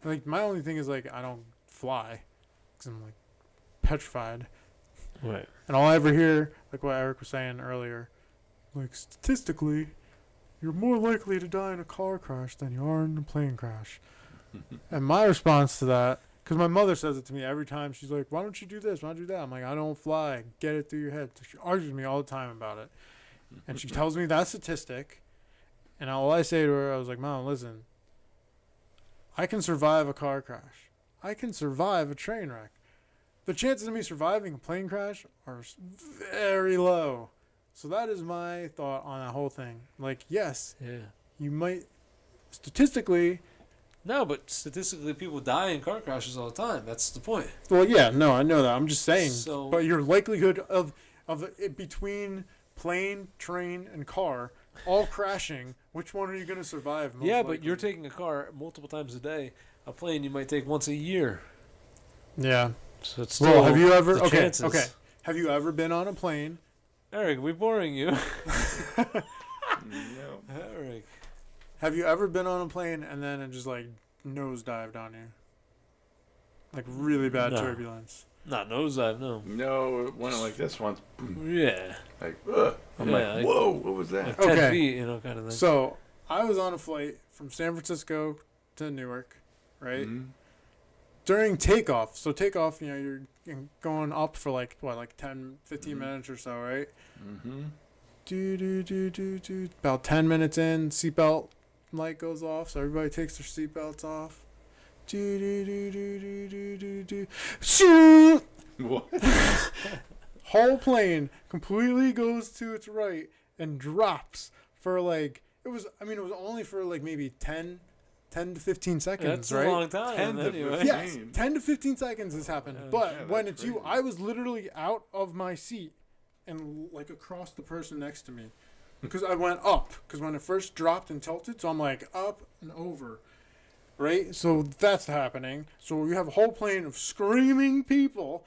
Like, my only thing is, like, I don't fly because I'm, like, petrified. Right. And all I ever hear, like what Eric was saying earlier, like, statistically, you're more likely to die in a car crash than you are in a plane crash. And my response to that, because my mother says it to me every time, she's like, why don't you do this? Why don't you do that? I'm like, I don't fly. Get it through your head. So she argues with me all the time about it. And she tells me that statistic. And all I say to her, I was like, Mom, listen, I can survive a car crash. I can survive a train wreck. The chances of me surviving a plane crash are very low. So that is my thought on that whole thing. Like, yes, you might, statistically. No, but statistically, people die in car crashes all the time. That's the point. Well, yeah, no, I know that. I'm just saying. So, but your likelihood of it between plane, train, and car all crashing, which one are you going to survive most likely? But you're taking a car multiple times a day. A plane you might take once a year. Yeah. So it's still have you ever? Okay. Have you ever been on a plane? Eric, we boring you? No. Eric. Have you ever been on a plane and then it just like nosedived on you? Like really bad turbulence. Not nosedive, no. No, it went like this once. Yeah. Like, I'm like, whoa, what was that? Like 10 feet, kind of thing. So I was on a flight from San Francisco to Newark, right? Mm-hmm. During takeoff, you're going up for like 10, 15 minutes or so, right? Mm-hmm. About 10 minutes in, seatbelt light goes off, so everybody takes their seatbelts off. Shoot! What? Whole plane completely goes to its right and drops for like it was only for like maybe 10 to 15 seconds. That's right? a long time. 10 to anyway. 15. Yes, 10 to 15 seconds has happened. But yeah, when that's it's you, crazy. I was literally out of my seat and like across the person next to me. Because I went up. Because when it first dropped and tilted, so I'm like up and over. Right? So that's happening. So you have a whole plane of screaming people.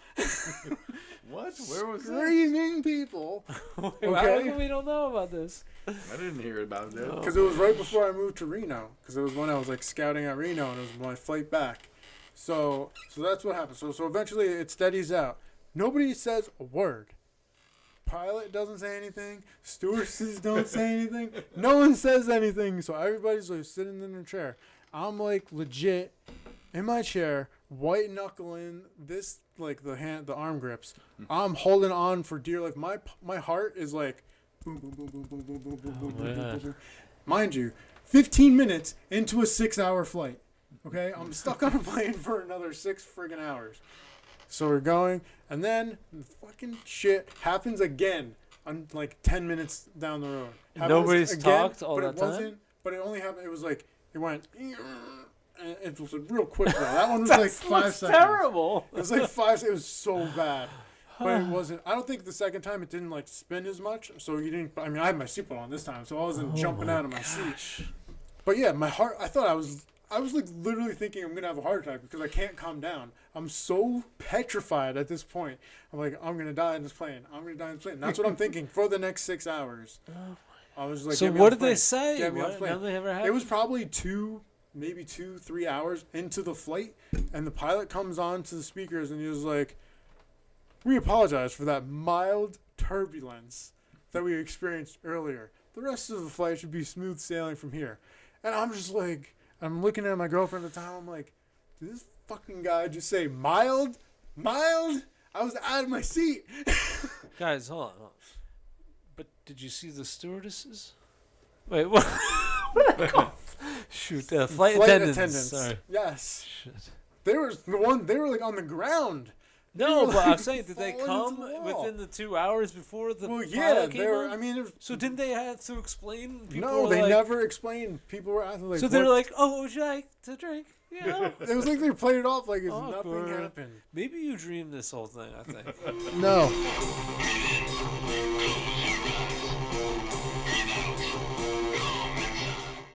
What? Where was that? Screaming people. How Okay? come we don't know about this? I didn't hear about that. Because it was right before I moved to Reno. Because it was when I was like scouting at Reno and it was my flight back. So that's what happened. So eventually it steadies out. Nobody says a word. Pilot doesn't say anything. Stewardesses don't say anything. No one says anything. So everybody's like sitting in their chair. I'm like legit in my chair, white knuckling this like the arm grips. I'm holding on for dear life. My heart is like boom boom boom boom boom boom boom boom boom boom boom boom. Mind you, 15 minutes into a 6-hour flight. Okay, I'm stuck on a plane for another 6 friggin' hours. So we're going, and then the fucking shit happens again. On like 10 minutes down the road. Nobody's talked all that time? But it only happened, it was like, it went, and it was real quick though. That one was like 5 seconds. Terrible. It was like 5 it was so bad. But it wasn't, I don't think the second time it didn't like spin as much. So you didn't, I had my seatbelt on this time, so I wasn't jumping out of my seat. But yeah, my heart, I thought I was like literally thinking I'm going to have a heart attack because I can't calm down. I'm so petrified at this point. I'm like, I'm going to die in this plane. I'm going to die in this plane. And that's what I'm thinking for the next 6 hours. I was like, so what did they say? Get me on the plane. Nothing ever happened? It was probably 3 hours into the flight. And the pilot comes on to the speakers and he was like, we apologize for that mild turbulence that we experienced earlier. The rest of the flight should be smooth sailing from here. And I'm just like, I'm looking at my girlfriend at the time. I'm like, did this fucking guy just say mild? Mild? I was out of my seat. Guys, hold on. But did you see the stewardesses? Wait, what? What are they called? Shoot, flight attendants. Sorry. Yes. Shit. They were like on the ground. No, but like I'm saying, did they falling come into the wall. within the 2 hours before the Well, yeah, pilot came they were. on? I mean, So didn't they have to explain? People no, were they like, never explained. People were asking like, So they were like, "Oh, what would you like to drink?" Yeah. it was like they played it off like nothing Awkward. happened. Maybe you dreamed this whole thing. I think. No.